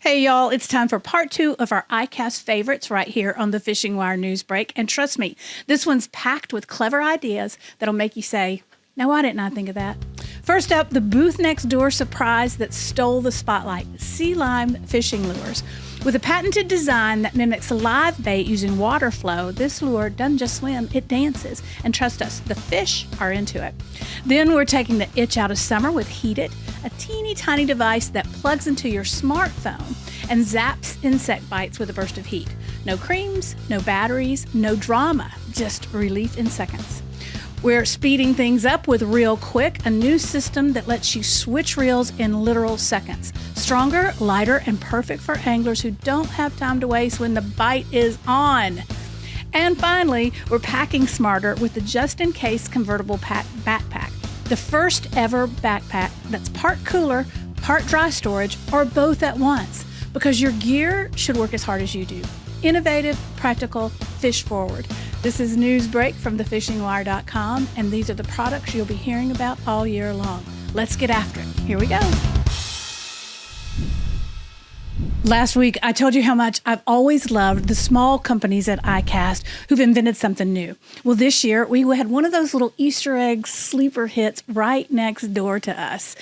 Hey, y'all, it's time for part 2 of our iCast favorites right here on the Fishing Wire News Break. And trust me, this one's packed with clever ideas that'll make you say, now, why didn't I think of that? First up, the booth next door surprise that stole the spotlight, sea lime fishing lures. With a patented design that mimics live bait using water flow, this lure doesn't just swim, it dances. And trust us, the fish are into it. Then we're taking the itch out of summer with Heat It, a teeny tiny device that plugs into your smartphone and zaps insect bites with a burst of heat. No creams, no batteries, no drama, just relief in seconds. We're speeding things up with Reel Quick, a new system that lets you switch reels in literal seconds. Stronger, lighter, and perfect for anglers who don't have time to waste when the bite is on. And finally, we're packing smarter with the JustinCASE convertible backpack, the first ever backpack that's part cooler, part dry storage, or both at once, because your gear should work as hard as you do. Innovative, practical, fish forward. This is News Break from thefishingwire.com, and these are the products you'll be hearing about all year long. Let's get after it. Here we go. Last week, I told you how much I've always loved the small companies at iCast who've invented something new. Well, this year, we had one of those little Easter egg sleeper hits right next door to us.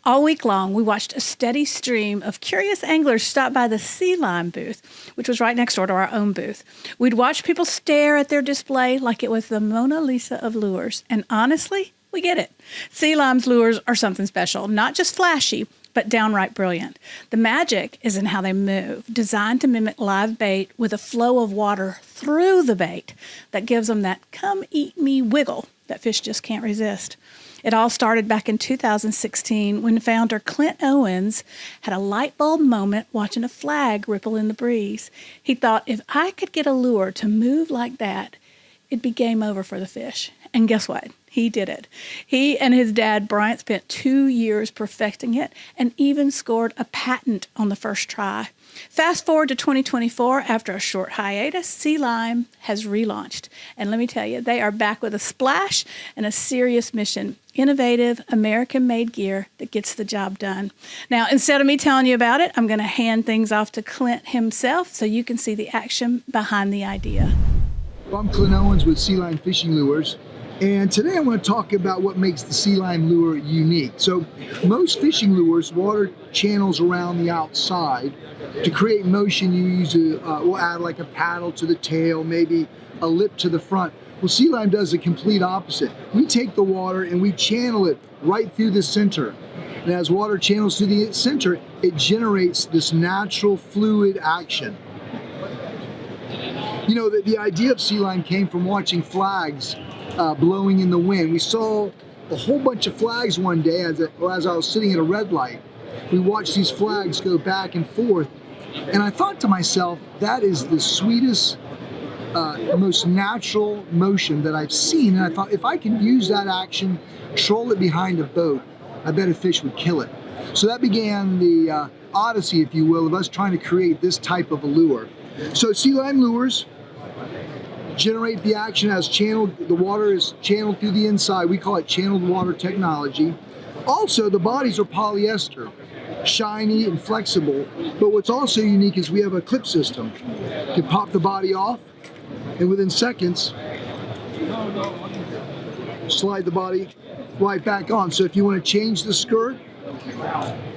All week long, we watched a steady stream of curious anglers stop by the sea lime booth, which was right next door to our own booth. We'd watch people stare at their display like it was the Mona Lisa of lures. And honestly, we get it. Sea lime's lures are something special, not just flashy, but downright brilliant. The magic is in how they move, designed to mimic live bait with a flow of water through the bait that gives them that come eat me wiggle that fish just can't resist. It all started back in 2016 when founder Clint Owens had a light bulb moment watching a flag ripple in the breeze. He thought, if I could get a lure to move like that, it'd be game over for the fish. And guess what? He did it. He and his dad, Bryant, spent 2 years perfecting it and even scored a patent on the first try. Fast forward to 2024, after a short hiatus, Sea Lime has relaunched. And let me tell you, they are back with a splash and a serious mission. Innovative, American-made gear that gets the job done. Now, instead of me telling you about it, I'm going to hand things off to Clint himself so you can see the action behind the idea. I'm Clint Owens with Sea Lime Fishing Lures. And today I want to talk about what makes the sea lime lure unique. So most fishing lures, water channels around the outside. To create motion, you use we'll add like a paddle to the tail, maybe a lip to the front. Well, sea lime does the complete opposite. We take the water and we channel it right through the center. And as water channels through the center, it generates this natural fluid action. You know, the idea of sea lime came from watching flags blowing in the wind. We saw a whole bunch of flags one day as I was sitting at a red light. We watched these flags go back and forth, and I thought to myself, that is the sweetest, most natural motion that I've seen. And I thought, if I can use that action, troll it behind a boat, I bet a fish would kill it. So that began the odyssey, if you will, of us trying to create this type of a lure. So sea lime lures generate the action as channeled, the water is channeled through the inside. We call it channeled water technology. Also, the bodies are polyester, shiny and flexible. But what's also unique is we have a clip system. You can pop the body off, and within seconds, slide the body right back on. So if you want to change the skirt,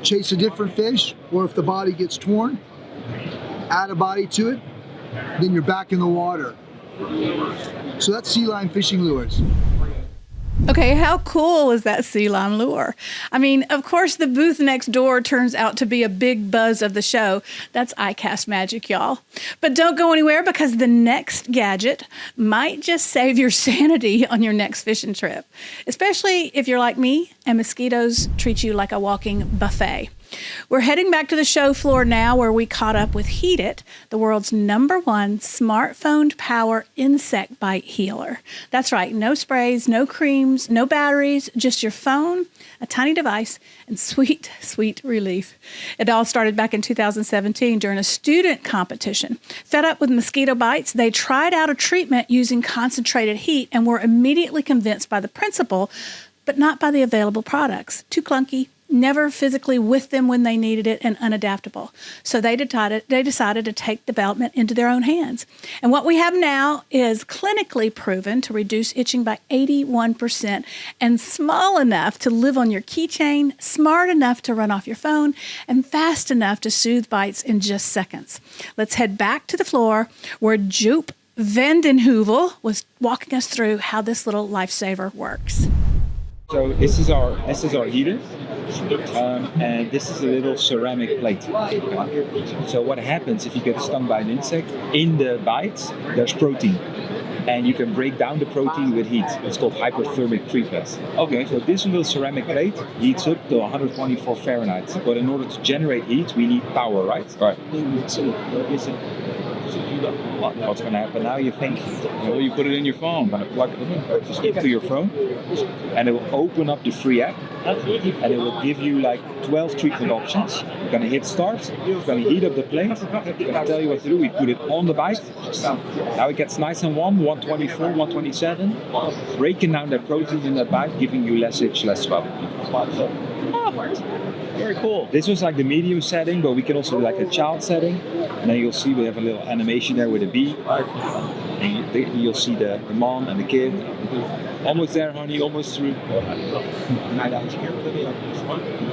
chase a different fish, or if the body gets torn, add a body to it, then you're back in the water. So that's sea lime fishing lures. Okay, how cool is that sea lime lure? I mean, of course, the booth next door turns out to be a big buzz of the show. That's iCast magic, y'all. But don't go anywhere, because the next gadget might just save your sanity on your next fishing trip, especially if you're like me and mosquitoes treat you like a walking buffet. We're heading back to the show floor now, where we caught up with Heat It, the world's #1 smartphone power insect bite healer. That's right, no sprays, no creams, no batteries, just your phone, a tiny device, and sweet, sweet relief. It all started back in 2017 during a student competition. Fed up with mosquito bites, they tried out a treatment using concentrated heat and were immediately convinced by the principle, but not by the available products. Too clunky, never physically with them when they needed it, and unadaptable. So they decided to take development into their own hands. And what we have now is clinically proven to reduce itching by 81% and small enough to live on your keychain, smart enough to run off your phone, and fast enough to soothe bites in just seconds. Let's head back to the floor where Joop Vandenheuvel was walking us through how this little lifesaver works. So this is our heater, and this is a little ceramic plate. So what happens if you get stung by an insect? In the bites, there's protein, and you can break down the protein with heat. It's called hyperthermic treatment. Okay. So this little ceramic plate heats up to 124 Fahrenheit. But in order to generate heat, we need power, right? Right. What's going to happen now? You think, well, you put it in your phone. I'm going to plug it in, just into your phone, and it will open up the free app, and it will give you like 12 treatment options. You're going to hit start. It's going to heat up the plate. It's going to tell you what to do. We put it on the bite. Now it gets nice and warm, 124, 127, breaking down that protein in that bite, giving you less itch, less swelling. Very cool. This was like the medium setting, but we can also do like a child setting. And then you'll see we have a little animation there with a bee. And you'll see the mom and the kid. Almost there, honey, almost through.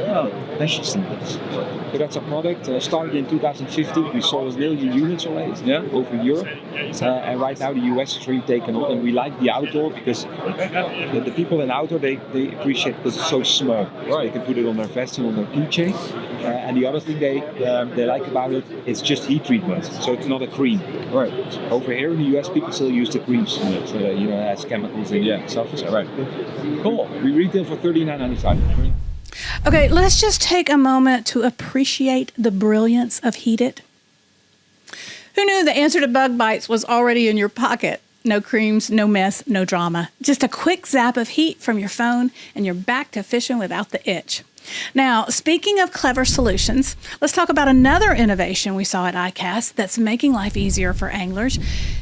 Oh, interesting. So that's a product. Started in 2015. We sold 1 million units already over Europe. And right now the US is really taken on. And we like the outdoor because the people in outdoor, they appreciate it because it's so small. So they can put it on their vest and on their keychain. And the other thing they like about it, it's just heat treatment. So it's not a cream. Right. Over here in the US, people still use the creams. So that, it has chemicals in it. So, right. Cool. We retail for $39.95. Okay, let's just take a moment to appreciate the brilliance of Heat It. Who knew the answer to bug bites was already in your pocket? No creams, no mess, no drama. Just a quick zap of heat from your phone and you're back to fishing without the itch. Now, speaking of clever solutions, let's talk about another innovation we saw at ICAST that's making life easier for anglers.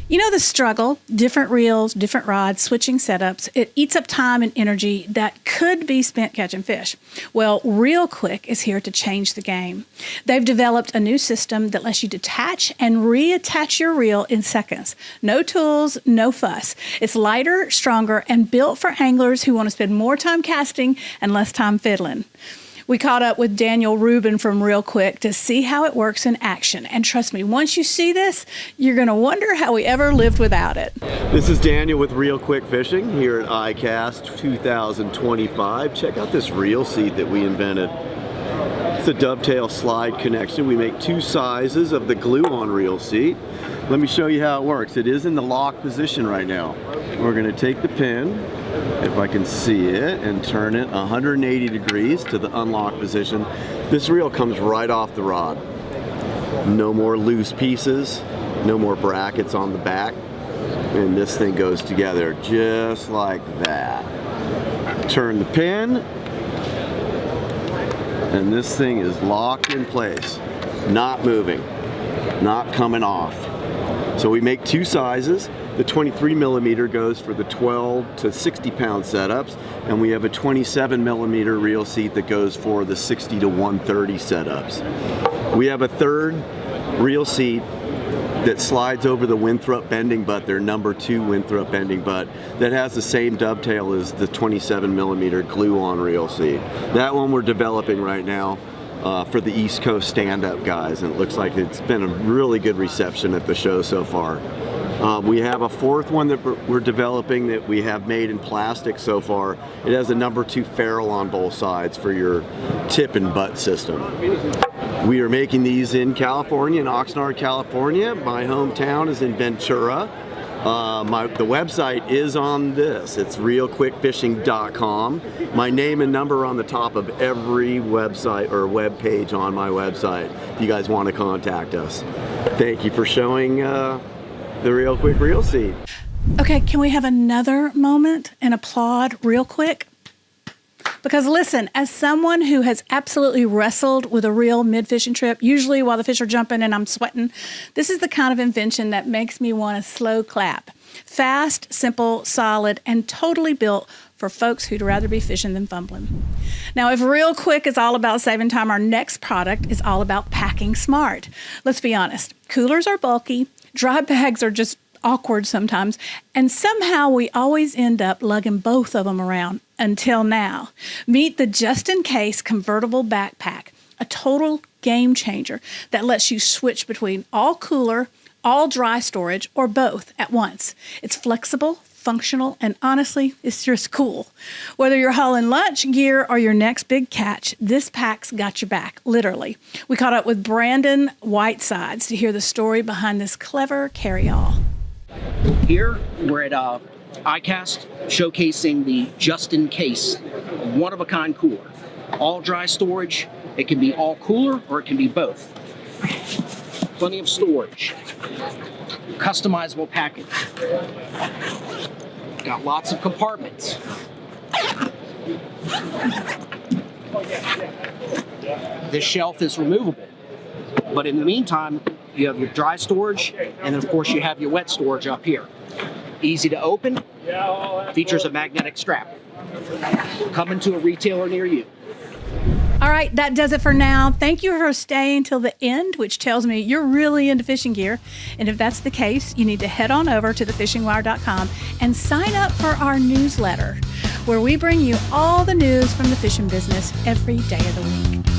You know the struggle, different reels, different rods, switching setups. It eats up time and energy that could be spent catching fish. Well, Reel Quick is here to change the game. They've developed a new system that lets you detach and reattach your reel in seconds. No tools, no fuss. It's lighter, stronger, and built for anglers who want to spend more time casting and less time fiddling. We caught up with Daniel Rubin from Reel Quick to see how it works in action. And trust me, once you see this, you're going to wonder how we ever lived without it. This is Daniel with Reel Quick Fishing here at ICAST 2025. Check out this reel seat that we invented. It's a dovetail slide connection. We make 2 sizes of the glue-on reel seat. Let me show you how it works. It is in the lock position right now. We're going to take the pin, if I can see it, and turn it 180 degrees to the unlock position. This reel comes right off the rod. No more loose pieces, no more brackets on the back, and this thing goes together just like that. Turn the pin, and this thing is locked in place, not moving, not coming off. So we make 2 sizes. The 23 millimeter goes for the 12 to 60 pound setups, and we have a 27 millimeter reel seat that goes for the 60 to 130 setups. We have a third reel seat that slides over the Winthrop bending butt, their number 2 Winthrop bending butt, that has the same dovetail as the 27 millimeter glue-on reel seat. That one we're developing right now for the East Coast stand-up guys, and it looks like it's been a really good reception at the show so far. We have a 4th one that we're developing that we have made in plastic so far. It has a number 2 ferrule on both sides for your tip and butt system. We are making these in California, in Oxnard, California. My hometown is in Ventura. The website is on this. It's reelquickfishing.com. My name and number on the top of every website or web page on my website if you guys want to contact us. Thank you for showing the Reel Quick reel seat. Okay, can we have another moment and applaud Reel Quick? Because listen, as someone who has absolutely wrestled with a reel mid-fishing trip, usually while the fish are jumping and I'm sweating, this is the kind of invention that makes me want to slow clap. Fast, simple, solid, and totally built for folks who'd rather be fishing than fumbling. Now, if Real Quick is all about saving time, our next product is all about packing smart. Let's be honest, coolers are bulky, dry bags are just awkward sometimes, and somehow we always end up lugging both of them around until now. Meet the JustinCASE convertible backpack, a total game changer that lets you switch between all cooler, all dry storage, or both at once. It's flexible, functional, and honestly, it's just cool. Whether you're hauling lunch, gear, or your next big catch, this pack's got your back, literally. We caught up with Brandon Whitesides to hear the story behind this clever carry-all. Here, we're at ICAST showcasing the JustinCASE one-of-a-kind cooler. All dry storage, it can be all cooler or it can be both. Plenty of storage. Customizable package. Got lots of compartments. This shelf is removable, but in the meantime, you have your dry storage, and then of course you have your wet storage up here. Easy to open, features a magnetic strap. Coming to a retailer near you. All right, that does it for now. Thank you for staying till the end, which tells me you're really into fishing gear. And if that's the case, you need to head on over to thefishingwire.com and sign up for our newsletter, where we bring you all the news from the fishing business every day of the week.